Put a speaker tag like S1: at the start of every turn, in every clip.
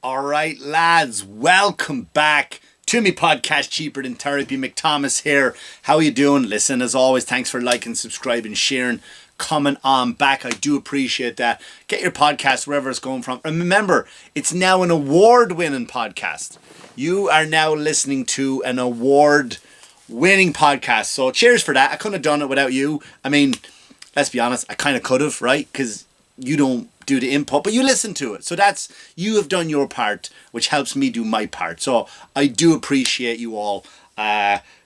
S1: All right, lads, welcome back to me podcast Cheaper Than Therapy. Mick Thomas here. How are you doing? Listen, as always, thanks for liking, subscribing, sharing, coming on back. I do appreciate that. Get your podcast wherever it's going from. And remember, it's now an award-winning podcast. You are now listening to an award-winning podcast. So cheers for that. I couldn't have done it without you. I mean, let's be honest, I kind of could have, right? Because you don't do the input, but you listen to it. So that's, you have done your part, which helps me do my part. So I do appreciate you all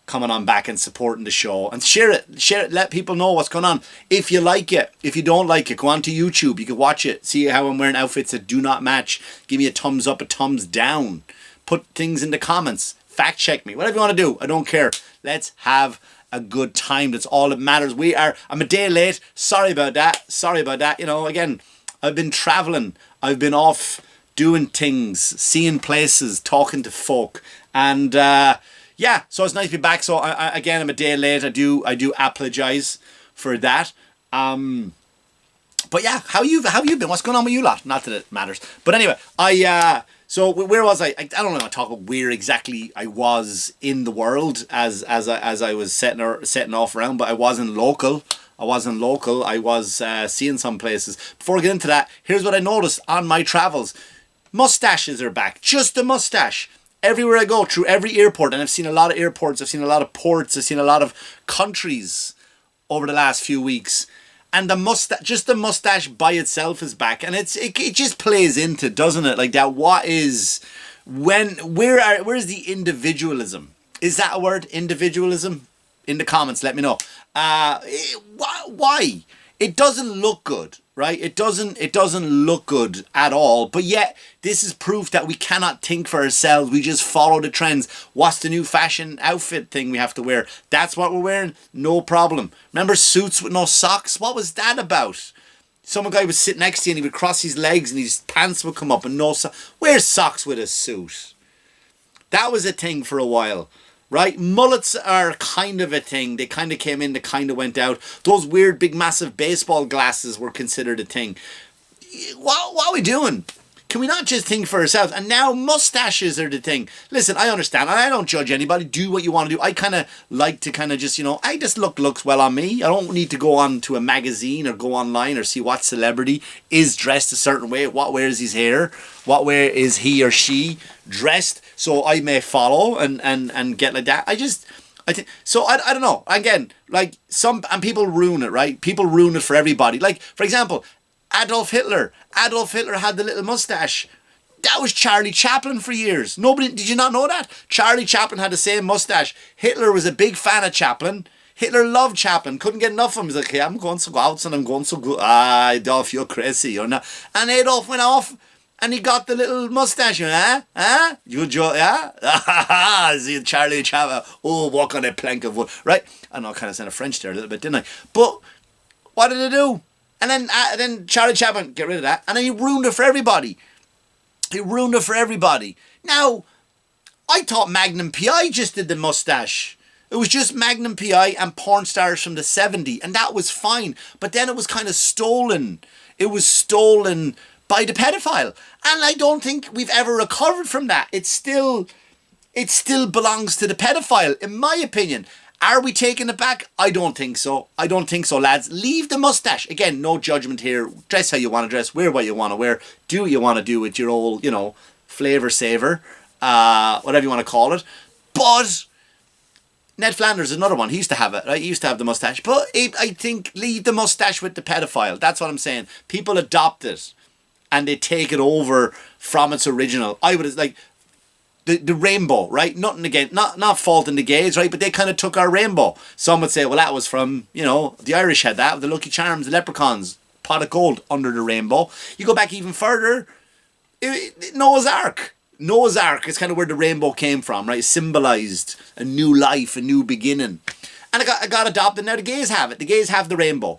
S1: coming on back and supporting the show. And share it, let people know what's going on. If you like it, if you don't like it, go on to YouTube. You can watch it, see how I'm wearing outfits that do not match. Give me a thumbs up, a thumbs down. Put things in the comments. Fact check me. Whatever you want to do, I don't care. Let's have a good time. That's all that matters. I'm a day late. Sorry about that. You know, again, I've been traveling. I've been off doing things, seeing places, talking to folk. And yeah, so it's nice to be back. So I'm a day late. I do apologize for that. But yeah, how you been? What's going on with you lot? Not that it matters. But anyway, so where was I? I don't want to talk about where exactly I was in the world as I was setting off around, but I wasn't local. I was seeing some places. Before I get into that, here's what I noticed on my travels. Mustaches are back. Just a mustache. Everywhere I go, through every airport, and I've seen a lot of airports, I've seen a lot of ports, I've seen a lot of countries over the last few weeks. And just the mustache by itself is back, and it just plays into, doesn't it? Like that. Where's the individualism? Is that a word? Individualism? In the comments, let me know. Why? It doesn't look good, right? It doesn't look good at all. But yet, this is proof that we cannot think for ourselves. We just follow the trends. What's the new fashion outfit thing we have to wear? That's what we're wearing. No problem. Remember suits with no socks? What was that about? Some guy would sit next to you and he would cross his legs and his pants would come up and no socks. Wear socks with a suit. That was a thing for a while. Right? Mullets are kind of a thing. They kind of came in, they kind of went out. Those weird, big, massive baseball glasses were considered a thing. What are we doing? Can we not just think for ourselves? And now mustaches are the thing. Listen, I understand. I don't judge anybody. Do what you want to do. I kind of like to kind of just, I just looks well on me. I don't need to go on to a magazine or go online or see what celebrity is dressed a certain way. What wears his hair? What way is he or she dressed? So I may follow and get like that. I think so. I don't know. Again, like people ruin it, right? People ruin it for everybody. Like, for example, Adolf Hitler had the little mustache. That was Charlie Chaplin for years. Did you not know that? Charlie Chaplin had the same mustache. Hitler was a big fan of Chaplin. Hitler loved Chaplin. Couldn't get enough of him. He's like, hey, I'm going to go out and I'm going so good. Adolf, you're crazy. You're not. And Adolf went off and he got the little mustache. Huh? You enjoy, yeah? See Charlie Chaplin. Oh, walk on a plank of wood. Right? I know I kind of said a French there a little bit, didn't I? But what did it do? And then Charlie Chaplin, get rid of that. And then he ruined it for everybody. Now, I thought Magnum P.I. just did the mustache. It was just Magnum P.I. and porn stars from the 70s. And that was fine. But then it was kind of stolen. It was stolen by the pedophile. And I don't think we've ever recovered from that. It still belongs to the pedophile, in my opinion. Are we taking it back? I don't think so, lads. Leave the mustache. Again, no judgment here. Dress how you want to dress. Wear what you want to wear. Do what you want to do with your old, flavor saver. Whatever you want to call it. But Ned Flanders is another one. He used to have it, right? He used to have the mustache. But I think leave the mustache with the pedophile. That's what I'm saying. People adopt it. And they take it over from its original. I would, like... The rainbow, right? Nothing again, not faulting the gays, right? But they kind of took our rainbow. Some would say, well, that was from, the Irish had that, the Lucky Charms, the leprechauns, pot of gold under the rainbow. You go back even further, Noah's Ark. Noah's Ark is kind of where the rainbow came from, right? It symbolized a new life, a new beginning. And it got adopted. Now the gays have it. The gays have the rainbow.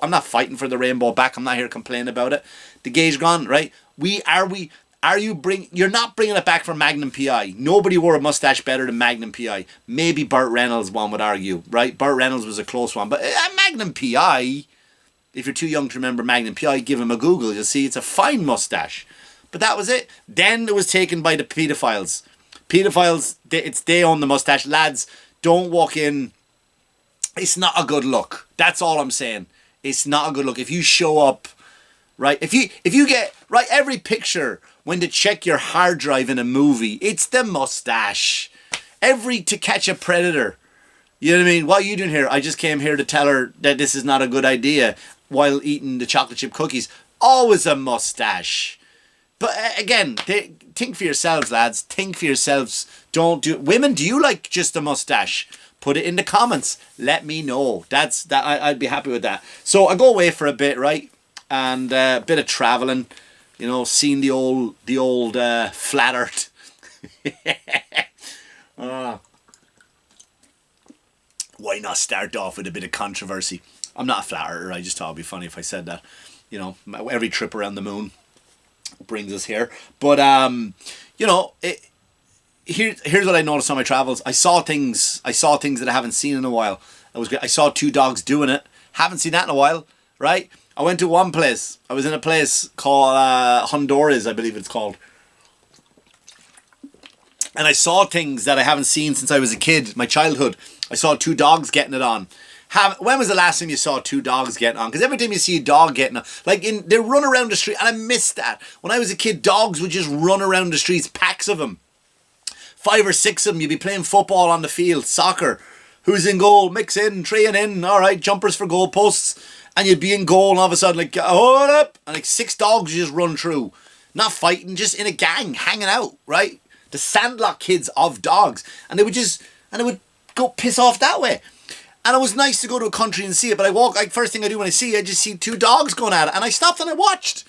S1: I'm not fighting for the rainbow back. I'm not here complaining about it. The gays gone, right? You're not bringing it back for Magnum P.I. Nobody wore a mustache better than Magnum P.I. Maybe Burt Reynolds, one would argue, right? Burt Reynolds was a close one. But Magnum P.I., if you're too young to remember Magnum P.I., give him a Google. You'll see it's a fine mustache. But that was it. Then it was taken by the pedophiles. Pedophiles, they own the mustache. Lads, don't walk in. It's not a good look. That's all I'm saying. It's not a good look. If you show up, right? If you get, right, every picture when to check your hard drive in a movie, it's the mustache. To catch a predator. You know what I mean? What are you doing here? I just came here to tell her that this is not a good idea while eating the chocolate chip cookies. Always a mustache. But again, think for yourselves, lads. Think for yourselves. Don't do... Women, do you like just a mustache? Put it in the comments. Let me know. I'd be happy with that. So I go away for a bit, right? And a bit of traveling. You know, seeing the old flat earth. Why not start off with a bit of controversy? I'm not a flat earther. I just thought it'd be funny if I said that. You know, every trip around the moon brings us here. But you know, here's what I noticed on my travels. I saw things that I haven't seen in a while. It was great. I saw 2 dogs doing it. Haven't seen that in a while, right? I went to one place. I was in a place called Honduras, I believe it's called. And I saw things that I haven't seen since I was a kid, my childhood. I saw 2 dogs getting it on. When was the last time you saw 2 dogs getting on? Because every time you see a dog getting on, they run around the street, and I missed that. When I was a kid, dogs would just run around the streets, packs of them. 5 or 6 of them. You'd be playing football on the field, soccer. Who's in goal? Mix in, 3 and in. All right, jumpers for goal posts. And you'd be in goal, and all of a sudden, hold up. And 6 dogs just run through. Not fighting, just in a gang, hanging out, right? The Sandlot kids of dogs. And they would go piss off that way. And it was nice to go to a country and see it. But first thing I do when I see it, I just see 2 dogs going at it. And I stopped and I watched.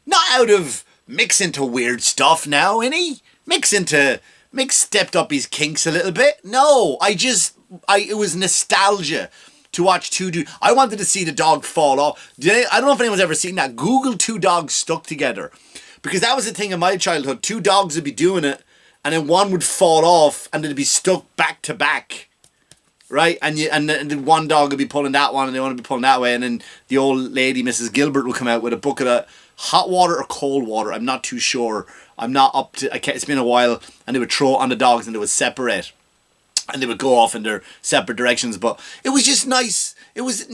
S1: Not out of Mick's into weird stuff now, innit? Mick stepped up his kinks a little bit. No, it was nostalgia to watch 2 dudes. I wanted to see the dog fall off. I don't know if anyone's ever seen that. Google 2 dogs stuck together. Because that was the thing in my childhood. 2 dogs would be doing it. And then one would fall off and it'd be stuck back to back. Right? And then one dog would be pulling that one and the one would be pulling that way. And then the old lady, Mrs. Gilbert, would come out with a bucket of hot water or cold water. I'm not too sure. I'm not up to... It's been a while. And they would throw it on the dogs and they would separate. And they would go off in their separate directions. But it was just nice. It was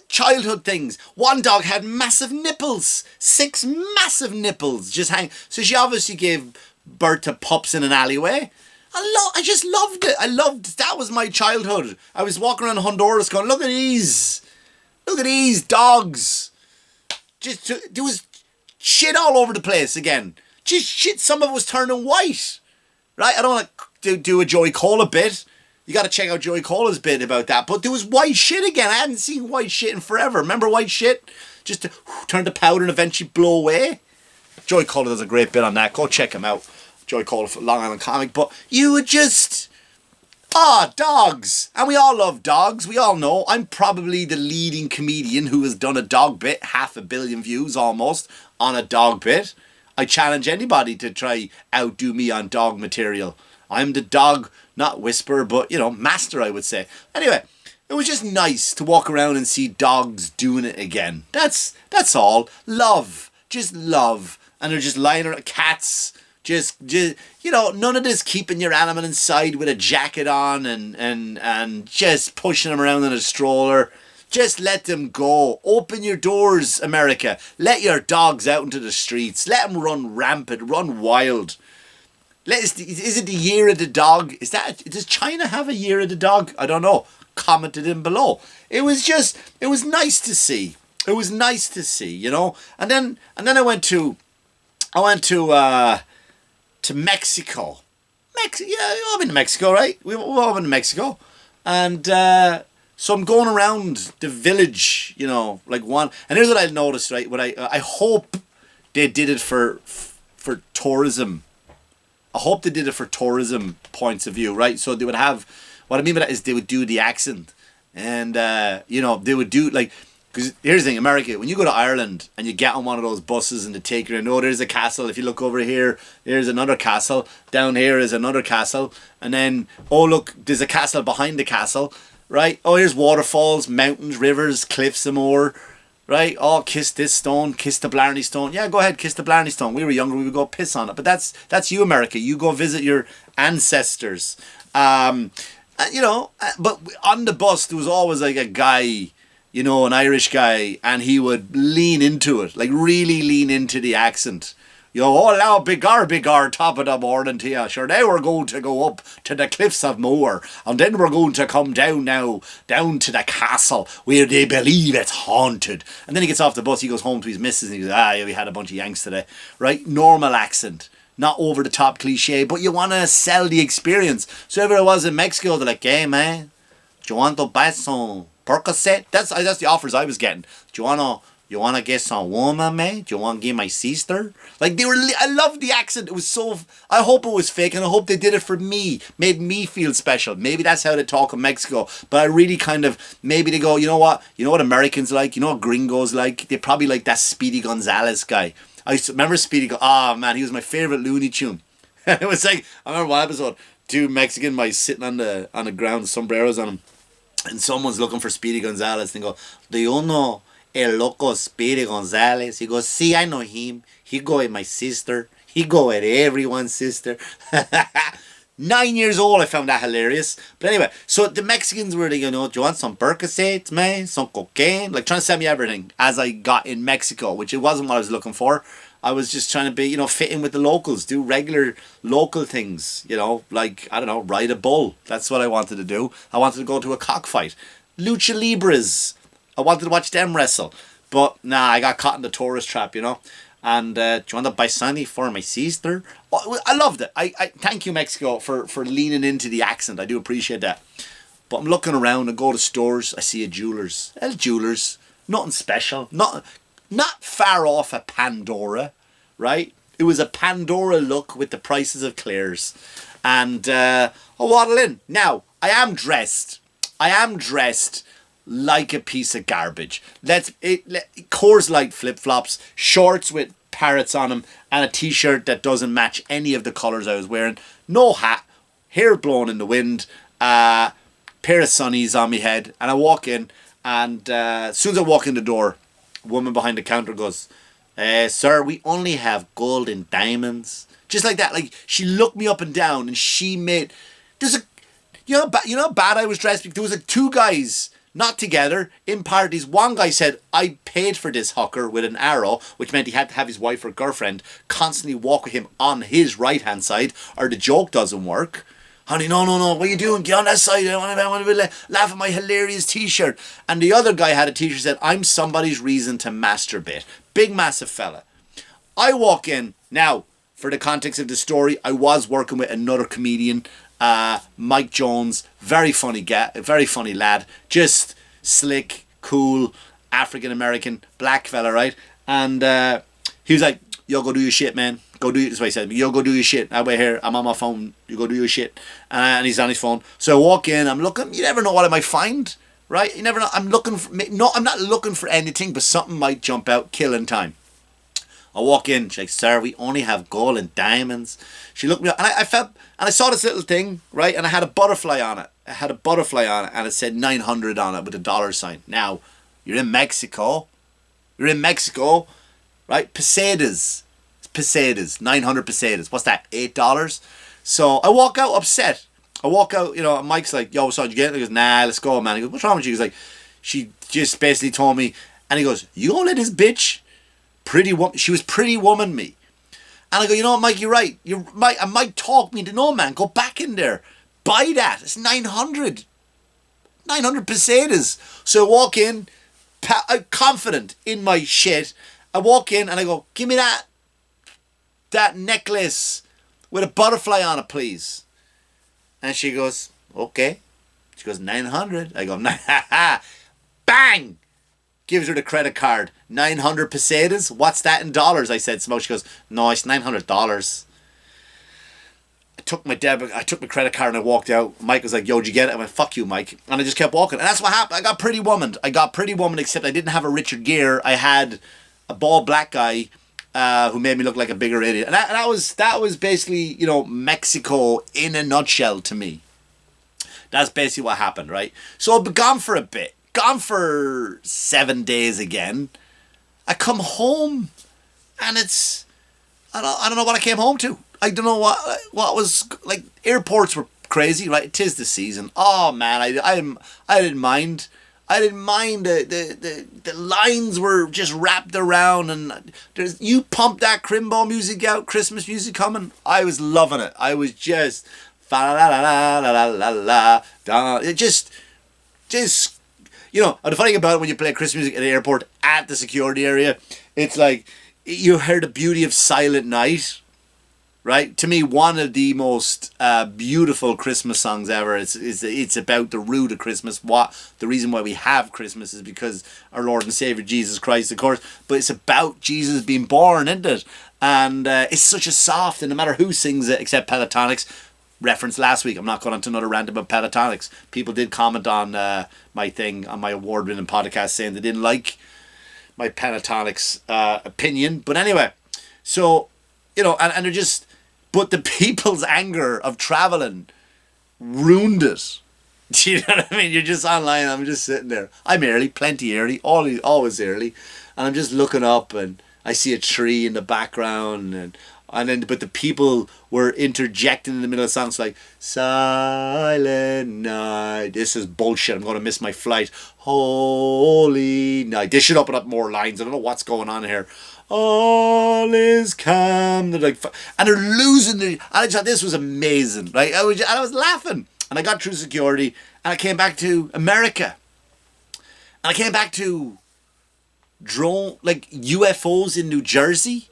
S1: childhood things. One dog had massive nipples. 6 massive nipples just hang. So she obviously gave birth to pups in an alleyway. I just loved it. That was my childhood. I was walking around Honduras going, look at these dogs. There was shit all over the place again. Just shit, some of it was turning white. Right? I don't want to do a Joey Cola bit. You got to check out Joey Cola's bit about that. But there was white shit again. I hadn't seen white shit in forever. Remember white shit? Just to turn to powder and eventually blow away. Joey Cola does a great bit on that. Go check him out. Joey Cola for Long Island Comic. But you would just... dogs. And we all love dogs. We all know. I'm probably the leading comedian who has done a dog bit. 500 million views almost on a dog bit. I challenge anybody to try outdo me on dog material. I'm the dog, not whisperer, but, master, I would say. Anyway, it was just nice to walk around and see dogs doing it again. That's all. Love. Just love. And they're just lying around. Cats. Just none of this keeping your animal inside with a jacket on and just pushing them around in a stroller. Just let them go. Open your doors, America. Let your dogs out into the streets. Let them run rampant, run wild. Is it the year of the dog? Does China have a year of the dog? I don't know. Comment it in below. It was nice to see. It was nice to see, And then I went to Mexico. I've been to Mexico, right? We've all been to Mexico. And so I'm going around the village, like one. And here's what I noticed, right? What I hope they did it for tourism. I hope they did it for tourism points of view, right? So they would have, what I mean by that is they would do the accent. And, they would do, because here's the thing, America, when you go to Ireland and you get on one of those buses and they take you, there's a castle. If you look over here, there's another castle. Down here is another castle. And then, look, there's a castle behind the castle, right? Here's waterfalls, mountains, rivers, cliffs, and more, right? Oh, kiss this stone, kiss the Blarney Stone. Yeah, go ahead, kiss the Blarney Stone. We were younger, we would go piss on it. But that's you, America. You go visit your ancestors. But on the bus, there was always like a guy, an Irish guy, and he would lean into it, like really lean into the accent. Oh, now, bigger, top of the morning to you. Sure, now we're going to go up to the cliffs of Moher, and then we're going to come down to the castle where they believe it's haunted. And then he gets off the bus, he goes home to his missus, and he goes, yeah, we had a bunch of Yanks today. Right? Normal accent. Not over the top cliche, but you want to sell the experience. So if it was in Mexico, they're like, hey, man, do you want to buy some Percocet? That's the offers I was getting. Do you want to get some woman, man? Do you want to get my sister? Like, I loved the accent. It was so, I hope it was fake, and I hope they did it for me. Made me feel special. Maybe that's how they talk in Mexico. But I really maybe they go, you know what Americans like? You know what gringos like? They probably like that Speedy Gonzales guy. I used to remember Speedy. Oh man, he was my favorite Looney Tune. It was like, I remember one episode, two Mexican guys sitting on the ground, sombreros on them, and someone's looking for Speedy Gonzales, and they go, do you know El Loco Speedy Gonzales? He goes, see, I know him. He go with my sister. He go with everyone's sister. 9 years old, I found that hilarious. But anyway, so the Mexicans were like, do you want some Percocets, man? Some cocaine? Like, trying to sell me everything as I got in Mexico, which it wasn't what I was looking for. I was just trying to be, fit in with the locals, do regular local things, like, I don't know, ride a bull. That's what I wanted to do. I wanted to go to a cockfight. Lucha Libras. I wanted to watch them wrestle. But, nah, I got caught in the tourist trap, And do you want to buy Sunny for my sister? Oh, I loved it. I thank you, Mexico, for leaning into the accent. I do appreciate that. But I'm looking around and go to stores. I see a jeweler's. Nothing special. Not far off a Pandora, right? It was a Pandora look with the prices of Claire's. And I waddle in. Now, I am dressed like a piece of garbage. Coors Light flip-flops, shorts with parrots on them, and a t-shirt that doesn't match any of the colours I was wearing. No hat, hair blown in the wind, pair of sunnies on my head, and I walk in, and as soon as I walk in the door, a woman behind the counter goes, sir, we only have gold and diamonds. Just like that. Like, she looked me up and down, and she made... You know how bad I was dressed? There was like two guys... not together, in parties. One guy said, I paid for this hooker with an arrow, which meant he had to have his wife or girlfriend constantly walk with him on his right-hand side, or the joke doesn't work. Honey, no, what are you doing? Get on that side. I want to laugh at my hilarious t-shirt. And the other guy had a t-shirt that said, I'm somebody's reason to masturbate. Big, massive fella. I walk in. Now, for the context of the story, I was working with another comedian, Mike Jones, very funny very funny lad, just slick, cool, African American, black fella, right? And he was like, yo, go do your shit, man. Go do it. That's what he said. Yo, go do your shit. I wait here. I'm on my phone. You go do your shit. And he's on his phone. So I walk in. I'm looking. You never know what I might find, right? You never know. I'm looking for. No, I'm not looking for anything, but something might jump out, killing time. I walk in. She's like, sir, we only have gold and diamonds. She looked me up, and I felt, and I saw this little thing, right? And I had a butterfly on it. And it said 900 on it with a dollar sign. Now, you're in Mexico, right? Pesetas, 900 pesetas. What's that? $8. So I walk out upset. And Mike's like, yo, so did you get it? He goes, nah, let's go, man. He goes, what's wrong with you? He's like, she just basically told me, and he goes, you gonna let this bitch, she was pretty woman me. And I go, you know what, Mike, you're right. Mike talked me to no, man, go back in there. Buy that. It's 900 pesetas. So I walk in, confident in my shit. I walk in and I go, give me that necklace with a butterfly on it, please. And she goes, okay. She goes, 900. I go, bang! Gives her the credit card. 900 pesetas? What's that in dollars? I said, Smoke. She goes, no, it's $900. I took my credit card and I walked out. Mike was like, yo, did you get it? I went, fuck you, Mike. And I just kept walking. And that's what happened. I got pretty woman, except I didn't have a Richard Gere. I had a bald black guy who made me look like a bigger idiot. And that was basically, Mexico in a nutshell to me. That's basically what happened, right? So I've been gone for a bit. gone for 7 days again. I come home, and it's I don't know what I came home to. I don't know what was like. Airports were crazy, right? 'Tis the season. Oh man, I didn't mind. I didn't mind the lines were just wrapped around, and you pump that Crimbo music out, Christmas music coming. I was loving it. I was just fa la la la la la la la. It just you know. And the funny thing about it, when you play Christmas music at the airport at the security area, it's like you hear the beauty of Silent Night. Right, to me, one of the most beautiful Christmas songs ever. It's about the root of Christmas. What the reason why we have Christmas is because our Lord and Savior Jesus Christ, of course. But it's about Jesus being born, isn't it? And it's such a soft, and no matter who sings it, except Pentatonics. Reference last week. I'm not going on to another rant about Pentatonics. People did comment on my thing on my award-winning podcast saying they didn't like my Pentatonics opinion. But anyway, so you know, and they're just. But the people's anger of traveling ruined it. Do you know what I mean? You're just online. I'm just sitting there. I'm early, plenty early, always early, and I'm just looking up, and I see a tree in the background, and then but the people were interjecting in the middle of songs like Silent Night. This is bullshit. I'm going to miss my flight. Holy Night. They should open up more lines. I don't know what's going on here. All is calm. They're like, and they're losing the. And I thought this was amazing, right? I was laughing, and I got through security, and I came back to America, and I came back to drone like UFOs in New Jersey.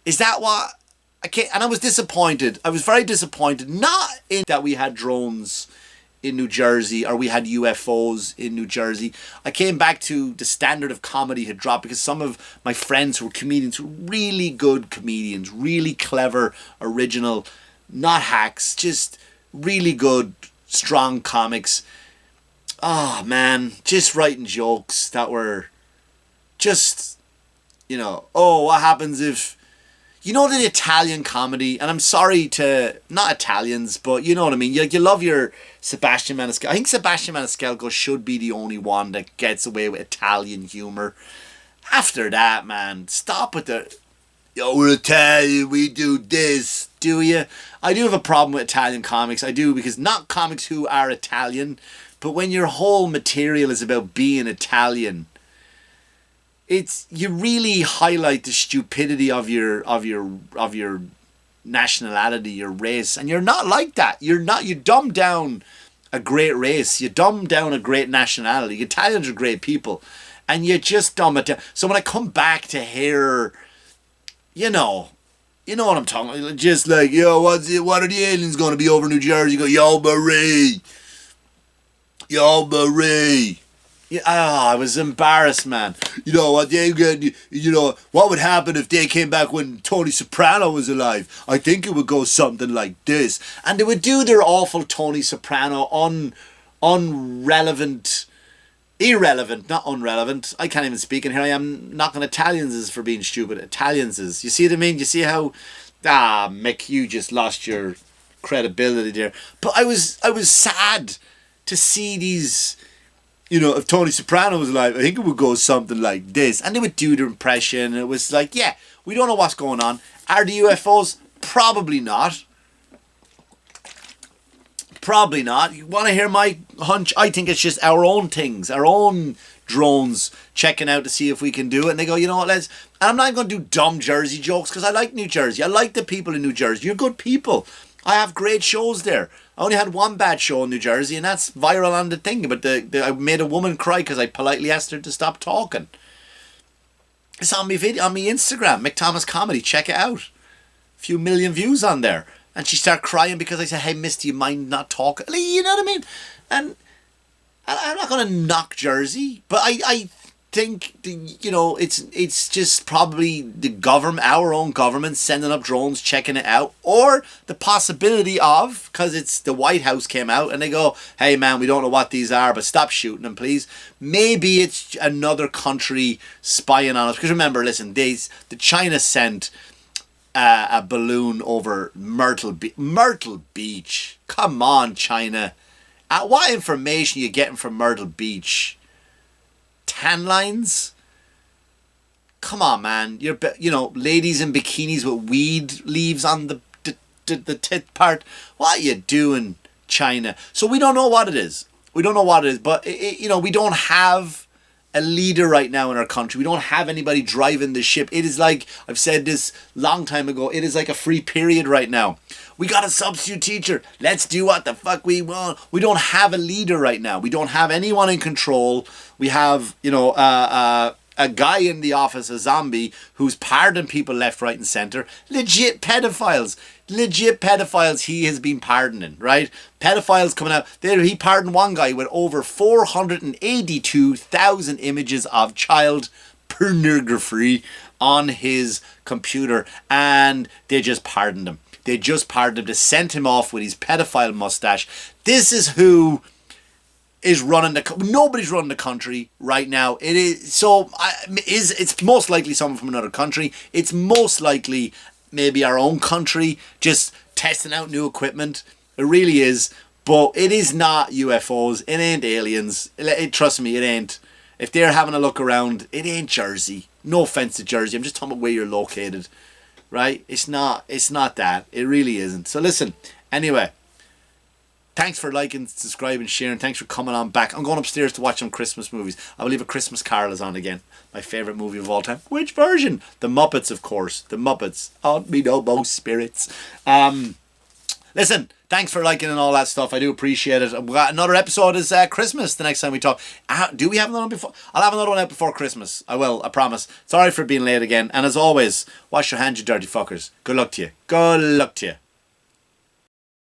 S1: Is that what I can't? And I was disappointed. I was very disappointed, not in that we had drones in New Jersey or we had UFOs in New Jersey. I came back to the standard of comedy had dropped because some of my friends who were comedians, were really good comedians, really clever, original, not hacks, just really good, strong comics. Oh man, just writing jokes that were just, you know, oh, what happens if, you know, the Italian comedy, and I'm sorry to, not Italians, but you know what I mean. You love your Sebastian Maniscalco. I think Sebastian Maniscalco should be the only one that gets away with Italian humour. After that, man, stop with the, yo, we're Italian, we do this, do you? I do have a problem with Italian comics. I do, because not comics who are Italian, but when your whole material is about being Italian, it's, you really highlight the stupidity of your nationality, your race, and you're not like that. You dumb down a great race, you dumb down a great nationality. Italians are great people, and you just dumb it down. So when I come back to hear, you know what I'm talking about, just like, yo, what are the aliens going to be over New Jersey? You go, yo, Marie. Yeah, I was embarrassed, man. You know what? What would happen if they came back when Tony Soprano was alive? I think it would go something like this, and they would do their awful Tony Soprano irrelevant, not unrelevant. I can't even speak, and here I am knocking Italians for being stupid. Italians, you see what I mean? You see how, Mick, you just lost your credibility there. But I was sad to see these. You know, if Tony Soprano was alive, I think it would go something like this. And they would do their impression. And it was like, yeah, we don't know what's going on. Are the UFOs? Probably not. Probably not. You want to hear my hunch? I think it's just our own things, our own drones checking out to see if we can do it. And they go, you know what, let's... And I'm not going to do dumb Jersey jokes because I like New Jersey. I like the people in New Jersey. You're good people. I have great shows there. I only had one bad show in New Jersey, and that's viral on the thing. But I made a woman cry because I politely asked her to stop talking. It's on my video, on my Instagram, Mick Thomas Comedy. Check it out. A few million views on there. And she started crying because I said, hey, miss, do you mind not talking? You know what I mean? And I'm not going to knock Jersey, but I think, it's just probably the government, our own government, sending up drones, checking it out, or the possibility of, because it's the White House came out and they go, hey man, we don't know what these are, but stop shooting them, please. Maybe it's another country spying on us. Because remember, listen, the China sent a balloon over Myrtle Beach. Come on, China. What information are you getting from Myrtle Beach? tan lines. Come on, man. You're, ladies in bikinis with weed leaves on the tit part. What are you doing, China? So we don't know what it is. We don't know what it is, but we don't have a leader right now in our country. We don't have anybody driving the ship. It is like, I've said this long time ago, it is like a free period right now. We got a substitute teacher. Let's do what the fuck we want. We don't have a leader right now. We don't have anyone in control. We have, a guy in the office, a zombie, who's pardoning people left, right and centre. Legit pedophiles he has been pardoning, right? Pedophiles coming out. There, he pardoned one guy with over 482,000 images of child pornography on his computer, and they just pardoned him. They sent him off with his pedophile mustache. This is who is running nobody's running the country right now. It is so. It's most likely someone from another country. It's most likely maybe our own country just testing out new equipment. It really is, but it is not UFOs. It ain't aliens. Trust me, it ain't. If they're having a look around, it ain't Jersey. No offense to Jersey. I'm just talking about where you're located, right? It's not that. It really isn't. So listen. Anyway. Thanks for liking, subscribing, sharing. Thanks for coming on back. I'm going upstairs to watch some Christmas movies. I believe A Christmas Carol is on again. My favourite movie of all time. Which version? The Muppets, of course. The Muppets. Haunt me no more spirits. Listen, thanks for liking and all that stuff. I do appreciate it. We got another episode is Christmas the next time we talk. Do we have another one before? I'll have another one out before Christmas. I will, I promise. Sorry for being late again. And as always, wash your hands, you dirty fuckers. Good luck to you. Good luck to you.